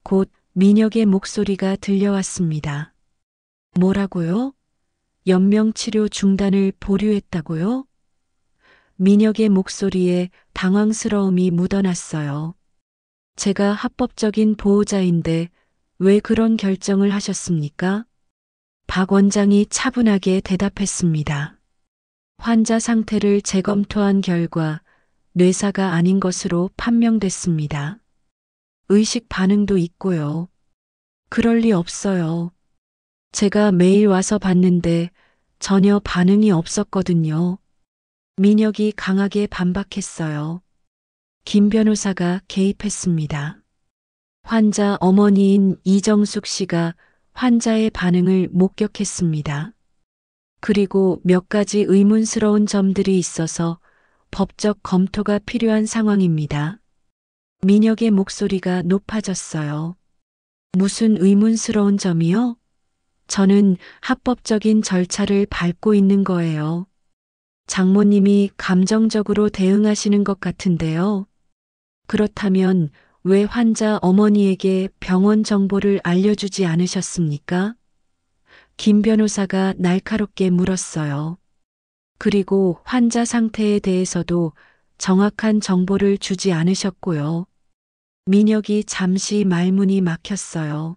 곧 민혁의 목소리가 들려왔습니다. 뭐라고요? 연명치료 중단을 보류했다고요? 민혁의 목소리에 당황스러움이 묻어났어요. 제가 합법적인 보호자인데 왜 그런 결정을 하셨습니까? 박 원장이 차분하게 대답했습니다. 환자 상태를 재검토한 결과 뇌사가 아닌 것으로 판명됐습니다. 의식 반응도 있고요. 그럴 리 없어요. 제가 매일 와서 봤는데 전혀 반응이 없었거든요. 민혁이 강하게 반박했어요. 김 변호사가 개입했습니다. 환자 어머니인 이정숙 씨가 환자의 반응을 목격했습니다. 그리고 몇 가지 의문스러운 점들이 있어서 법적 검토가 필요한 상황입니다. 민혁의 목소리가 높아졌어요. 무슨 의문스러운 점이요? 저는 합법적인 절차를 밟고 있는 거예요. 장모님이 감정적으로 대응하시는 것 같은데요. 그렇다면 왜 환자 어머니에게 병원 정보를 알려주지 않으셨습니까? 김 변호사가 날카롭게 물었어요. 그리고 환자 상태에 대해서도 정확한 정보를 주지 않으셨고요. 민혁이 잠시 말문이 막혔어요.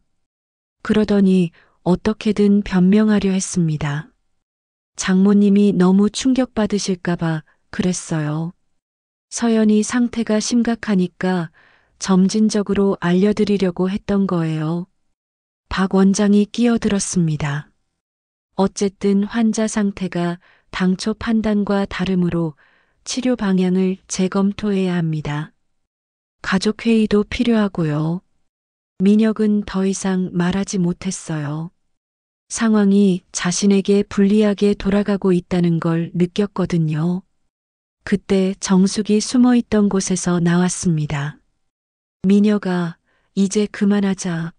그러더니 어떻게든 변명하려 했습니다. 장모님이 너무 충격받으실까봐 그랬어요. 서연이 상태가 심각하니까 점진적으로 알려드리려고 했던 거예요. 박 원장이 끼어들었습니다. 어쨌든 환자 상태가 당초 판단과 다르므로 치료 방향을 재검토해야 합니다. 가족회의도 필요하고요. 민혁은 더 이상 말하지 못했어요. 상황이 자신에게 불리하게 돌아가고 있다는 걸 느꼈거든요. 그때 정숙이 숨어 있던 곳에서 나왔습니다. 민혁아, 이제 그만하자.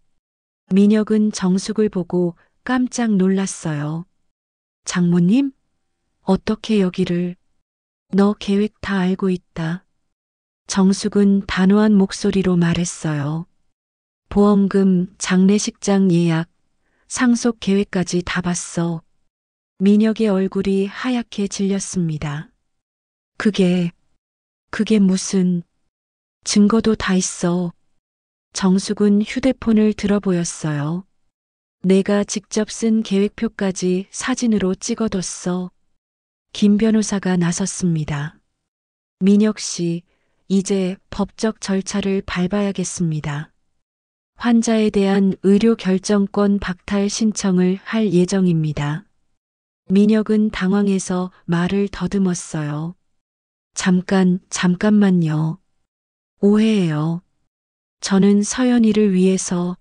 민혁은 정숙을 보고 깜짝 놀랐어요. 장모님? 어떻게 여기를? 너 계획 다 알고 있다. 정숙은 단호한 목소리로 말했어요. 보험금, 장례식장 예약, 상속 계획까지 다 봤어. 민혁의 얼굴이 하얗게 질렸습니다. 그게 무슨 증거도 다 있어. 정숙은 휴대폰을 들어 보였어요. 내가 직접 쓴 계획표까지 사진으로 찍어뒀어. 김 변호사가 나섰습니다. 민혁 씨, 이제 법적 절차를 밟아야겠습니다. 환자에 대한 의료 결정권 박탈 신청을 할 예정입니다. 민혁은 당황해서 말을 더듬었어요. 잠깐만요. 오해예요. 저는 서연이를 위해서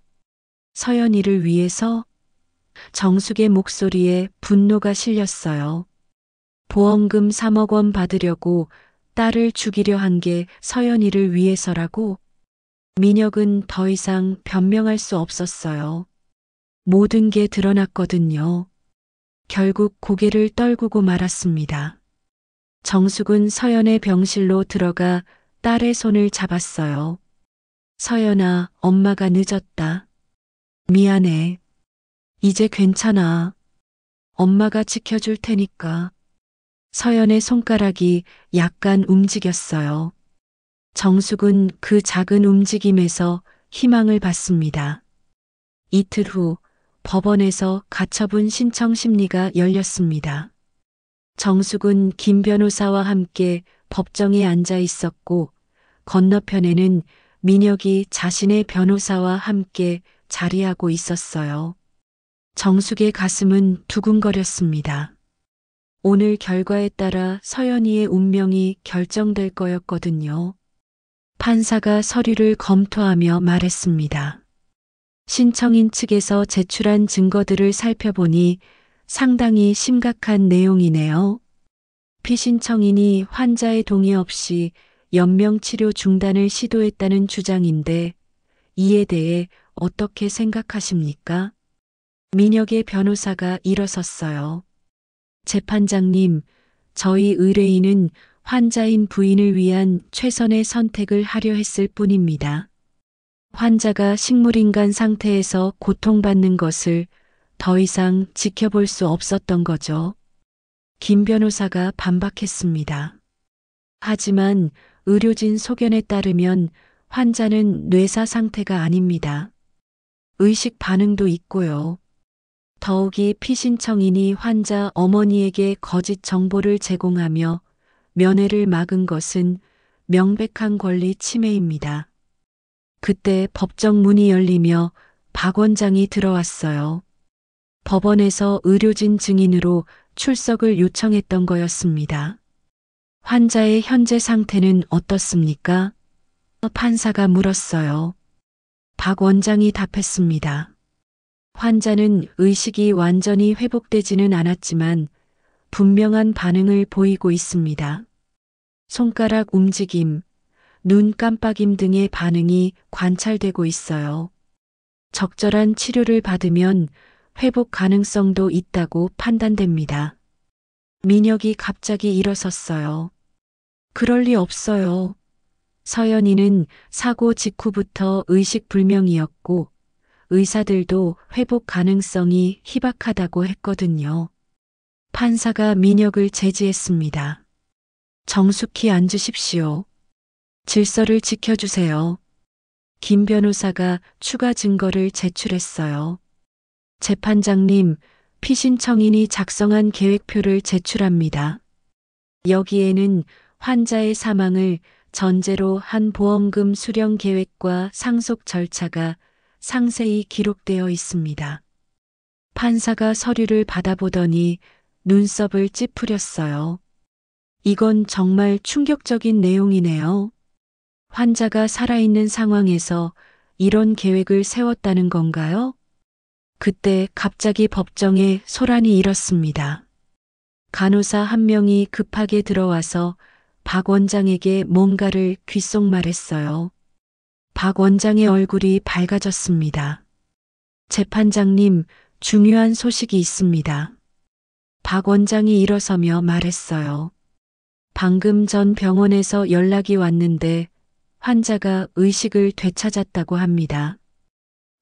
정숙의 목소리에 분노가 실렸어요. 보험금 3억 원 받으려고 딸을 죽이려 한 게 서연이를 위해서라고? 민혁은 더 이상 변명할 수 없었어요. 모든 게 드러났거든요. 결국 고개를 떨구고 말았습니다. 정숙은 서연의 병실로 들어가 딸의 손을 잡았어요. 서연아, 엄마가 늦었다. 미안해. 이제 괜찮아. 엄마가 지켜줄 테니까. 서연의 손가락이 약간 움직였어요. 정숙은 그 작은 움직임에서 희망을 받습니다. 이틀 후 법원에서 가처분 신청 심리가 열렸습니다. 정숙은 김 변호사와 함께 법정에 앉아 있었고 건너편에는 민혁이 자신의 변호사와 함께 자리하고 있었어요. 정숙의 가슴은 두근거렸습니다. 오늘 결과에 따라 서연이의 운명이 결정될 거였거든요. 판사가 서류를 검토하며 말했습니다. 신청인 측에서 제출한 증거들을 살펴보니 상당히 심각한 내용이네요. 피신청인이 환자의 동의 없이 연명치료 중단을 시도했다는 주장인데 이에 대해 어떻게 생각하십니까? 민혁의 변호사가 일어섰어요. 재판장님, 저희 의뢰인은 환자인 부인을 위한 최선의 선택을 하려 했을 뿐입니다. 환자가 식물인간 상태에서 고통받는 것을 더 이상 지켜볼 수 없었던 거죠. 김 변호사가 반박했습니다. 하지만 의료진 소견에 따르면 환자는 뇌사 상태가 아닙니다. 의식 반응도 있고요. 더욱이 피신청인이 환자 어머니에게 거짓 정보를 제공하며 면회를 막은 것은 명백한 권리 침해입니다. 그때 법정 문이 열리며 박 원장이 들어왔어요. 법원에서 의료진 증인으로 출석을 요청했던 거였습니다. 환자의 현재 상태는 어떻습니까? 판사가 물었어요. 박 원장이 답했습니다. 환자는 의식이 완전히 회복되지는 않았지만 분명한 반응을 보이고 있습니다. 손가락 움직임, 눈 깜빡임 등의 반응이 관찰되고 있어요. 적절한 치료를 받으면 회복 가능성도 있다고 판단됩니다. 민혁이 갑자기 일어섰어요. 그럴 리 없어요. 서연이는 사고 직후부터 의식불명이었고 의사들도 회복 가능성이 희박하다고 했거든요. 판사가 민혁을 제지했습니다. 정숙히 앉으십시오. 질서를 지켜주세요. 김 변호사가 추가 증거를 제출했어요. 재판장님, 피신청인이 작성한 계획표를 제출합니다. 여기에는 환자의 사망을 전제로 한 보험금 수령 계획과 상속 절차가 상세히 기록되어 있습니다. 판사가 서류를 받아보더니 눈썹을 찌푸렸어요. 이건 정말 충격적인 내용이네요. 환자가 살아있는 상황에서 이런 계획을 세웠다는 건가요? 그때 갑자기 법정에 소란이 일었습니다. 간호사 한 명이 급하게 들어와서 박 원장에게 뭔가를 귓속말했어요. 박 원장의 얼굴이 밝아졌습니다. 재판장님, 중요한 소식이 있습니다. 박 원장이 일어서며 말했어요. 방금 전 병원에서 연락이 왔는데 환자가 의식을 되찾았다고 합니다.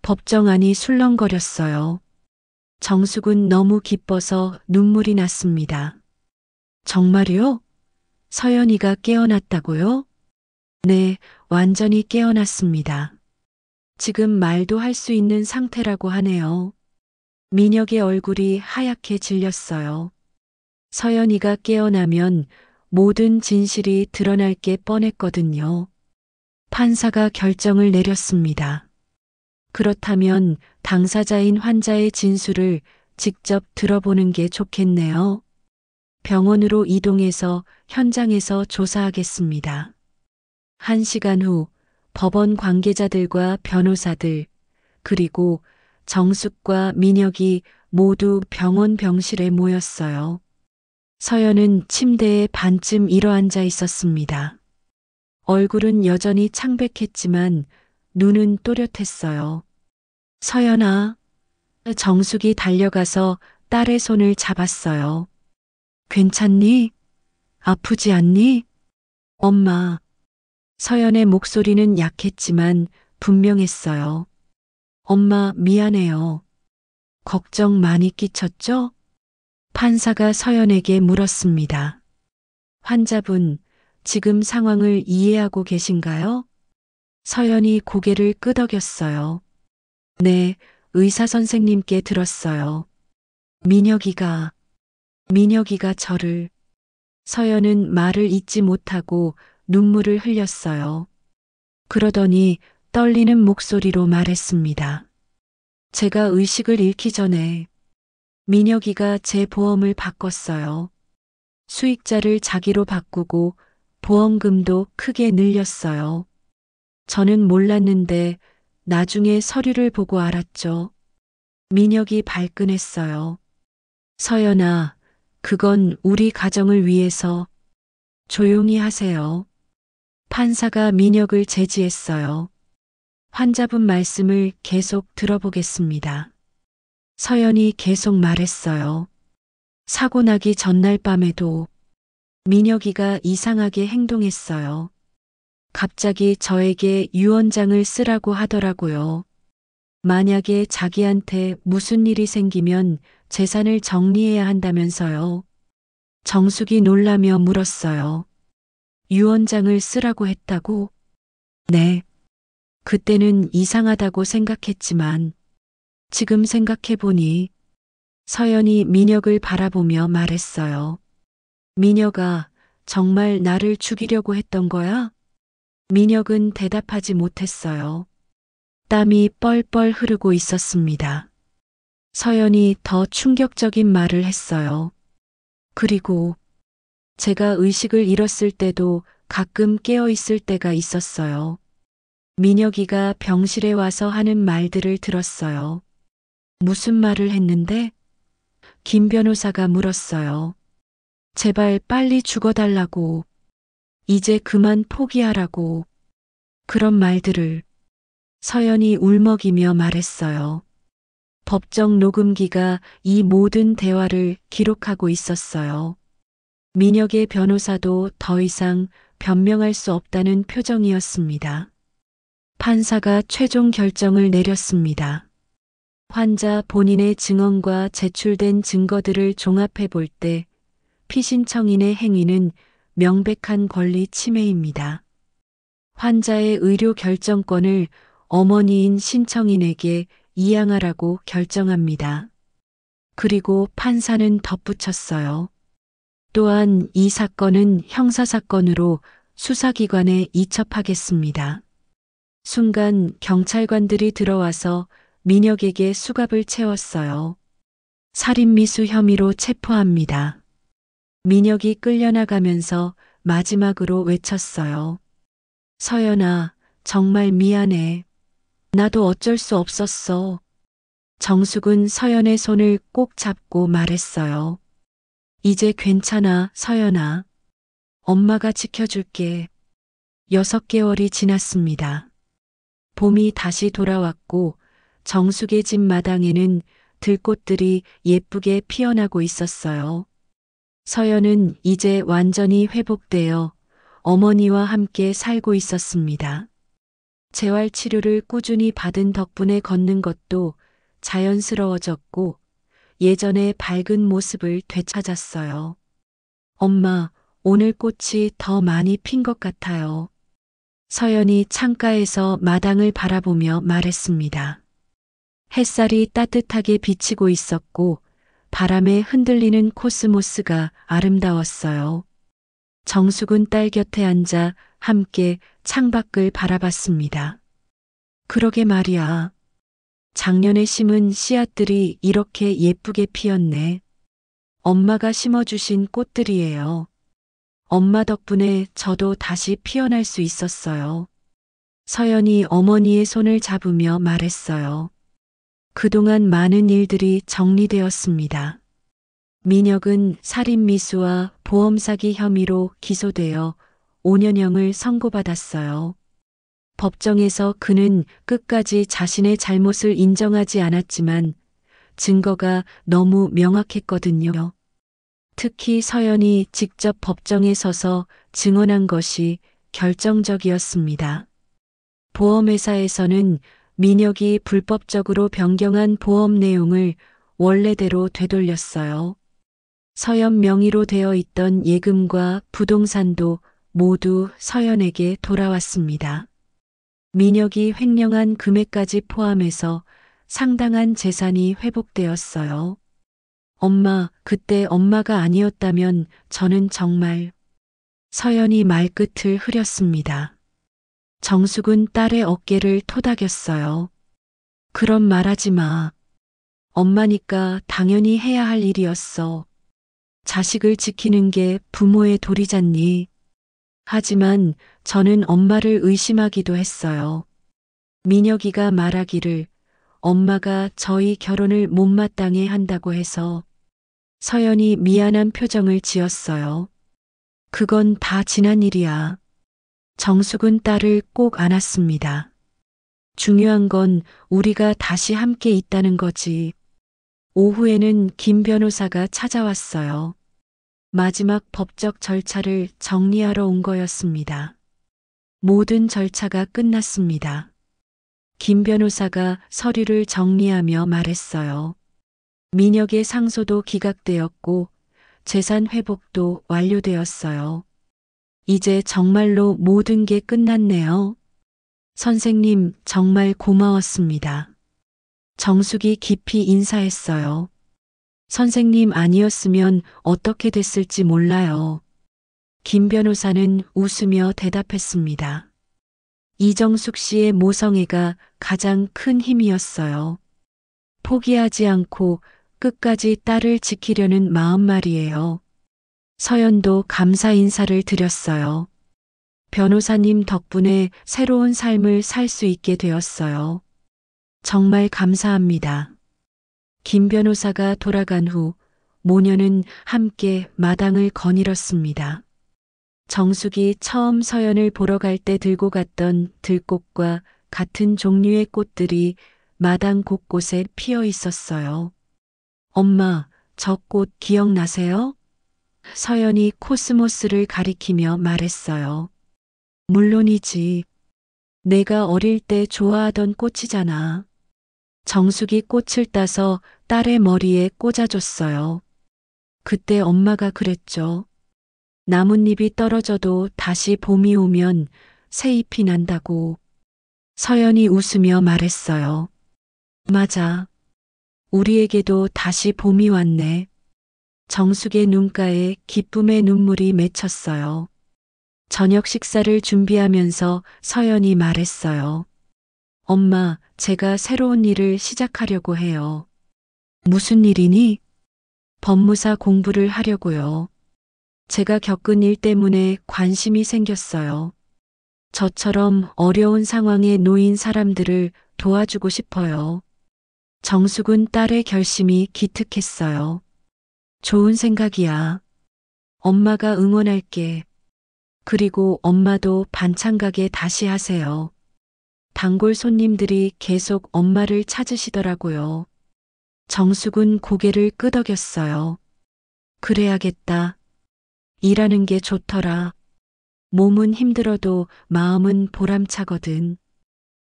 법정 안이 술렁거렸어요. 정숙은 너무 기뻐서 눈물이 났습니다. 정말요? 서연이가 깨어났다고요? 네, 완전히 깨어났습니다. 지금 말도 할 수 있는 상태라고 하네요. 민혁의 얼굴이 하얗게 질렸어요. 서연이가 깨어나면 모든 진실이 드러날 게 뻔했거든요. 판사가 결정을 내렸습니다. 그렇다면 당사자인 환자의 진술을 직접 들어보는 게 좋겠네요. 병원으로 이동해서 현장에서 조사하겠습니다. 1시간 후 법원 관계자들과 변호사들, 그리고 정숙과 민혁이 모두 병원 병실에 모였어요. 서연은 침대에 반쯤 일어앉아 있었습니다. 얼굴은 여전히 창백했지만 눈은 또렷했어요. 서연아, 정숙이 달려가서 딸의 손을 잡았어요. 괜찮니? 아프지 않니? 엄마. 서연의 목소리는 약했지만 분명했어요. 엄마 미안해요. 걱정 많이 끼쳤죠? 판사가 서연에게 물었습니다. 환자분, 지금 상황을 이해하고 계신가요? 서연이 고개를 끄덕였어요. 네, 의사 선생님께 들었어요. 민혁이가 저를. 서연은 말을 잇지 못하고 눈물을 흘렸어요. 그러더니 떨리는 목소리로 말했습니다. 제가 의식을 잃기 전에 민혁이가 제 보험을 바꿨어요. 수익자를 자기로 바꾸고 보험금도 크게 늘렸어요. 저는 몰랐는데 나중에 서류를 보고 알았죠. 민혁이 발끈했어요. 서연아, 그건 우리 가정을 위해서. 조용히 하세요. 판사가 민혁을 제지했어요. 환자분 말씀을 계속 들어보겠습니다. 서연이 계속 말했어요. 사고 나기 전날 밤에도 민혁이가 이상하게 행동했어요. 갑자기 저에게 유언장을 쓰라고 하더라고요. 만약에 자기한테 무슨 일이 생기면 재산을 정리해야 한다면서요. 정숙이 놀라며 물었어요. 유언장을 쓰라고 했다고? 네. 그때는 이상하다고 생각했지만 지금 생각해보니 서연이 민혁을 바라보며 말했어요. 민혁아, 정말 나를 죽이려고 했던 거야? 민혁은 대답하지 못했어요. 땀이 뻘뻘 흐르고 있었습니다. 서연이 더 충격적인 말을 했어요. 그리고 제가 의식을 잃었을 때도 가끔 깨어 있을 때가 있었어요. 민혁이가 병실에 와서 하는 말들을 들었어요. 무슨 말을 했는데? 김 변호사가 물었어요. 제발 빨리 죽어달라고. 이제 그만 포기하라고. 그런 말들을 서연이 울먹이며 말했어요. 법정 녹음기가 이 모든 대화를 기록하고 있었어요. 민혁의 변호사도 더 이상 변명할 수 없다는 표정이었습니다. 판사가 최종 결정을 내렸습니다. 환자 본인의 증언과 제출된 증거들을 종합해 볼 때 피신청인의 행위는 명백한 권리 침해입니다. 환자의 의료 결정권을 어머니인 신청인에게 이양하라고 결정합니다. 그리고 판사는 덧붙였어요. 또한 이 사건은 형사사건으로 수사기관에 이첩하겠습니다. 순간 경찰관들이 들어와서 민혁에게 수갑을 채웠어요. 살인미수 혐의로 체포합니다. 민혁이 끌려나가면서 마지막으로 외쳤어요. 서연아, 정말 미안해. 나도 어쩔 수 없었어. 정숙은 서연의 손을 꼭 잡고 말했어요. 이제 괜찮아, 서연아. 엄마가 지켜줄게. 6개월이 지났습니다. 봄이 다시 돌아왔고 정숙의 집 마당에는 들꽃들이 예쁘게 피어나고 있었어요. 서연은 이제 완전히 회복되어 어머니와 함께 살고 있었습니다. 재활 치료를 꾸준히 받은 덕분에 걷는 것도 자연스러워졌고 예전의 밝은 모습을 되찾았어요. 엄마, 오늘 꽃이 더 많이 핀 것 같아요. 서연이 창가에서 마당을 바라보며 말했습니다. 햇살이 따뜻하게 비치고 있었고 바람에 흔들리는 코스모스가 아름다웠어요. 정숙은 딸 곁에 앉아 함께 창밖을 바라봤습니다. 그러게 말이야. 작년에 심은 씨앗들이 이렇게 예쁘게 피었네. 엄마가 심어주신 꽃들이에요. 엄마 덕분에 저도 다시 피어날 수 있었어요. 서연이 어머니의 손을 잡으며 말했어요. 그동안 많은 일들이 정리되었습니다. 민혁은 살인미수와 보험사기 혐의로 기소되어 5년형을 선고받았어요. 법정에서 그는 끝까지 자신의 잘못을 인정하지 않았지만 증거가 너무 명확했거든요. 특히 서연이 직접 법정에 서서 증언한 것이 결정적이었습니다. 보험회사에서는 민혁이 불법적으로 변경한 보험 내용을 원래대로 되돌렸어요. 서연 명의로 되어 있던 예금과 부동산도 모두 서연에게 돌아왔습니다. 민혁이 횡령한 금액까지 포함해서 상당한 재산이 회복되었어요. 엄마, 그때 엄마가 아니었다면 저는 정말. 서연이 말끝을 흐렸습니다. 정숙은 딸의 어깨를 토닥였어요. 그런 말하지 마. 엄마니까 당연히 해야 할 일이었어. 자식을 지키는 게 부모의 도리잖니. 하지만 저는 엄마를 의심하기도 했어요. 민혁이가 말하기를 엄마가 저희 결혼을 못마땅해 한다고 해서. 서연이 미안한 표정을 지었어요. 그건 다 지난 일이야. 정숙은 딸을 꼭 안았습니다. 중요한 건 우리가 다시 함께 있다는 거지. 오후에는 김 변호사가 찾아왔어요. 마지막 법적 절차를 정리하러 온 거였습니다. 모든 절차가 끝났습니다. 김 변호사가 서류를 정리하며 말했어요. 민혁의 상소도 기각되었고 재산 회복도 완료되었어요. 이제 정말로 모든 게 끝났네요. 선생님, 정말 고마웠습니다. 정숙이 깊이 인사했어요. 선생님 아니었으면 어떻게 됐을지 몰라요. 김 변호사는 웃으며 대답했습니다. 이정숙 씨의 모성애가 가장 큰 힘이었어요. 포기하지 않고 끝까지 딸을 지키려는 마음 말이에요. 서연도 감사 인사를 드렸어요. 변호사님 덕분에 새로운 삶을 살 수 있게 되었어요. 정말 감사합니다. 김 변호사가 돌아간 후 모녀는 함께 마당을 거닐었습니다. 정숙이 처음 서연을 보러 갈 때 들고 갔던 들꽃과 같은 종류의 꽃들이 마당 곳곳에 피어 있었어요. 엄마, 저 꽃 기억나세요? 서연이 코스모스를 가리키며 말했어요. 물론이지. 내가 어릴 때 좋아하던 꽃이잖아. 정숙이 꽃을 따서 딸의 머리에 꽂아줬어요. 그때 엄마가 그랬죠. 나뭇잎이 떨어져도 다시 봄이 오면 새 잎이 난다고. 서연이 웃으며 말했어요. 맞아. 우리에게도 다시 봄이 왔네. 정숙의 눈가에 기쁨의 눈물이 맺혔어요. 저녁 식사를 준비하면서 서연이 말했어요. 엄마, 제가 새로운 일을 시작하려고 해요. 무슨 일이니? 법무사 공부를 하려고요. 제가 겪은 일 때문에 관심이 생겼어요. 저처럼 어려운 상황에 놓인 사람들을 도와주고 싶어요. 정숙은 딸의 결심이 기특했어요. 좋은 생각이야. 엄마가 응원할게. 그리고 엄마도 반찬 가게 다시 하세요. 단골 손님들이 계속 엄마를 찾으시더라고요. 정숙은 고개를 끄덕였어요. 그래야겠다. 일하는 게 좋더라. 몸은 힘들어도 마음은 보람차거든.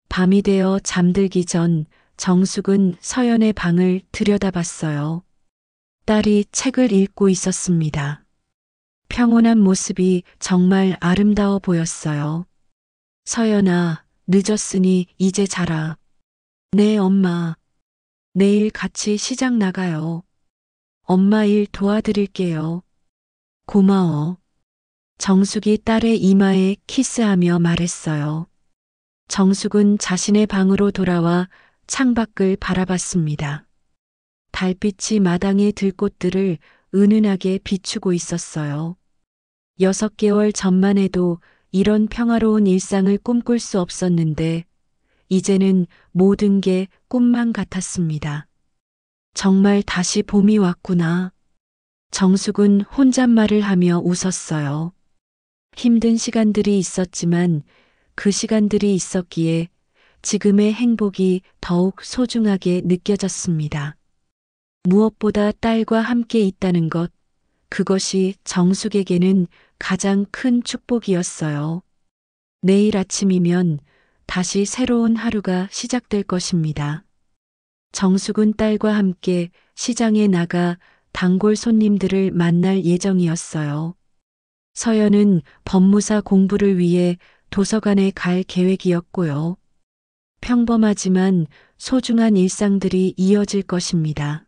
밤이 되어 잠들기 전 정숙은 서연의 방을 들여다봤어요. 딸이 책을 읽고 있었습니다. 평온한 모습이 정말 아름다워 보였어요. 서연아, 늦었으니 이제 자라. 네, 엄마. 내일 같이 시장 나가요. 엄마 일 도와드릴게요. 고마워. 정숙이 딸의 이마에 키스하며 말했어요. 정숙은 자신의 방으로 돌아와 창밖을 바라봤습니다. 달빛이 마당의 들꽃들을 은은하게 비추고 있었어요. 6개월 전만 해도 이런 평화로운 일상을 꿈꿀 수 없었는데 이제는 모든 게 꿈만 같았습니다. 정말 다시 봄이 왔구나. 정숙은 혼잣말을 하며 웃었어요. 힘든 시간들이 있었지만 그 시간들이 있었기에 지금의 행복이 더욱 소중하게 느껴졌습니다. 무엇보다 딸과 함께 있다는 것, 그것이 정숙에게는 가장 큰 축복이었어요. 내일 아침이면 다시 새로운 하루가 시작될 것입니다. 정숙은 딸과 함께 시장에 나가 단골 손님들을 만날 예정이었어요. 서연은 법무사 공부를 위해 도서관에 갈 계획이었고요. 평범하지만 소중한 일상들이 이어질 것입니다.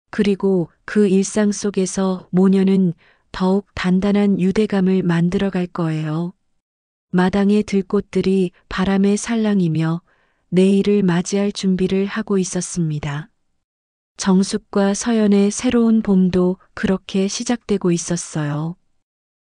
그리고 그 일상 속에서 모녀는 더욱 단단한 유대감을 만들어 갈 거예요. 마당의 들꽃들이 바람에 살랑이며 내일을 맞이할 준비를 하고 있었습니다. 정숙과 서연의 새로운 봄도 그렇게 시작되고 있었어요.